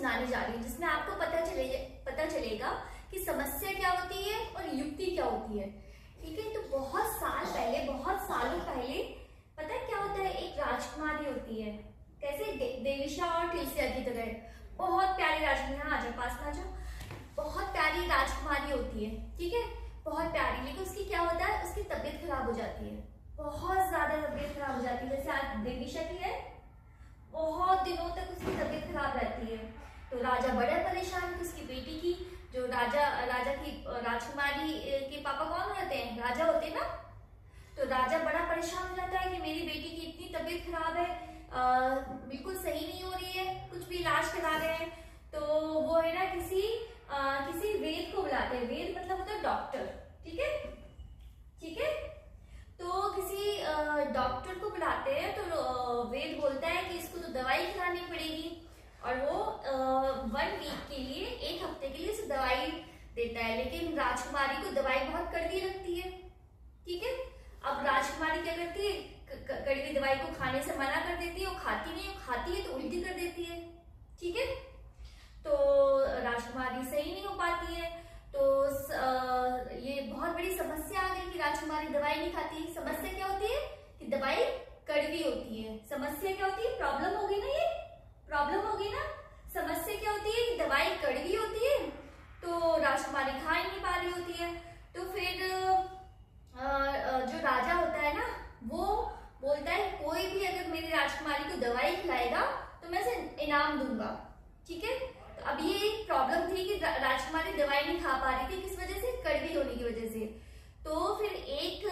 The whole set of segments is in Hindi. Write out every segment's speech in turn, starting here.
सुनाने जा रही हूँ जिसमें आपको पता चलेगा कि समस्या क्या होती है और युक्ति क्या होती है। ठीक है, तो बहुत साल पहले, बहुत सालों पहले पता है क्या होता है, एक राजकुमारी होती है, कैसे देविशा और तुलसिया की तरह, बहुत प्यारी राजकुमारी, आ जाओ पास में आ जाओ, बहुत प्यारी राजकुमारी होती है। ठीक है, बहुत प्यारी, लेकिन उसकी क्या होता है, उसकी तबीयत खराब हो जाती है, बहुत ज्यादा तबीयत खराब हो जाती है। जैसे आज देविशा की है, बहुत दिनों तक उसकी तबीयत खराब रहती है। तो राजा बड़ा परेशान कि उसकी बेटी की, जो राजा की राजकुमारी के पापा कौन रहते हैं, राजा होते हैं ना। तो राजा बड़ा परेशान हो जाता है कि मेरी बेटी की इतनी तबीयत खराब है, बिल्कुल सही नहीं हो रही है, कुछ भी इलाज करा रहे हैं। तो वो है ना किसी वेद को बुलाते हैं, वेद मतलब होता है डॉक्टर। ठीक है, ठीक है, तो किसी डॉक्टर को बुलाते हैं। तो वेद बोलता है कि इसको तो दवाई खिलानी पड़ेगी, और वो 1 वीक के लिए, 1 हफ्ते के लिए उसे दवाई देता है। लेकिन राजकुमारी को दवाई बहुत कड़वी लगती है। ठीक है, अब राजकुमारी क्या करती है, कड़वी दवाई को खाने से मना कर देती है, वो खाती नहीं, वो खाती है तो उल्टी कर देती है। ठीक है, तो राजकुमारी सही नहीं हो पाती है। तो ये बहुत बड़ी समस्या आ गई कि राजकुमारी दवाई नहीं खाती। समस्या क्या होती है कि दवाई कड़वी होती है। समस्या क्या होती है, प्रॉब्लम हो गई ना, ये प्रॉब्लम हो गई ना। समस्या क्या होती है कि दवाई कड़वी होती है, तो राजकुमारी खा ही नहीं पा रही होती है। तो फिर जो राजा होता है ना, वो बोलता है कोई भी अगर मेरी राजकुमारी को दवाई खिलाएगा तो मैं उसे इनाम दूंगा। ठीक है, तो अब ये एक प्रॉब्लम थी कि राजकुमारी दवाई नहीं खा पा रही थी, किस वजह से, कड़वी होने की वजह से। तो फिर एक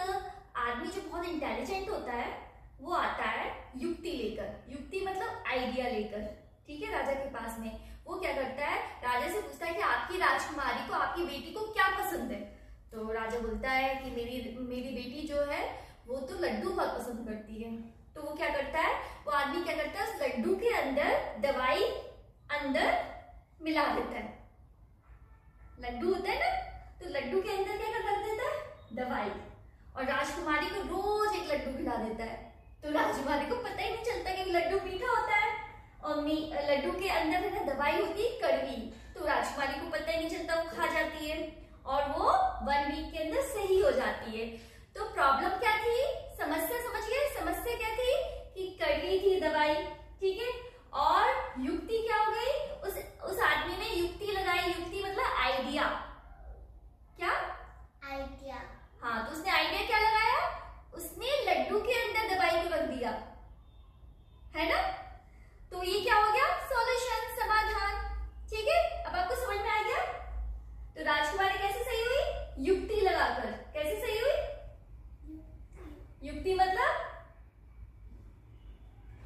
आदमी जो बहुत इंटेलिजेंट होता है, वो आता है युक्ति लेकर, युक्ति मतलब आइडिया लेकर। ठीक है, राजा के पास में वो क्या करता है, राजा से पूछता है कि आपकी राजकुमारी को, आपकी बेटी को क्या पसंद है। तो राजा बोलता है कि मेरी बेटी जो है वो तो लड्डू बहुत पसंद करती है। तो वो क्या करता है, वो आदमी क्या करता है, उस लड्डू के अंदर दवाई अंदर मिला देता है। लड्डू होता है ना, तो लड्डू के अंदर क्या कर देता है, दवाई, और राजकुमारी को रोज एक लड्डू खिला देता है। तो राजकुमारी को पता ही नहीं चलता कि लड्डू मीठा होता है और लड्डू के अंदर है ना दवाई होती है कड़वी। तो राजकुमारी को पता ही नहीं चलता, वो खा जाती है और वो 1 वीक के अंदर सही हो जाती है। तो प्रॉब्लम क्या थी, समस्या समझ गए, समस्या क्या थी कि कड़वी थी दवाई। ठीक है, और युक्ति क्या हो गई, उस आदमी ने युक्ति लगाई, युक्ति मतलब आइडिया, क्या आइडिया, हाँ, तो उसने आइडिया क्या लगाया, उसने लड्डू के अंदर दवाई को रख दिया, है ना। तो ये क्या हो गया, सॉल्यूशन, समाधान। ठीक है, अब आपको समझ में आ गया। तो राजकुमारी कैसे सही हुई, युक्ति लगाकर। कैसे सही हुई, युक्ति मतलब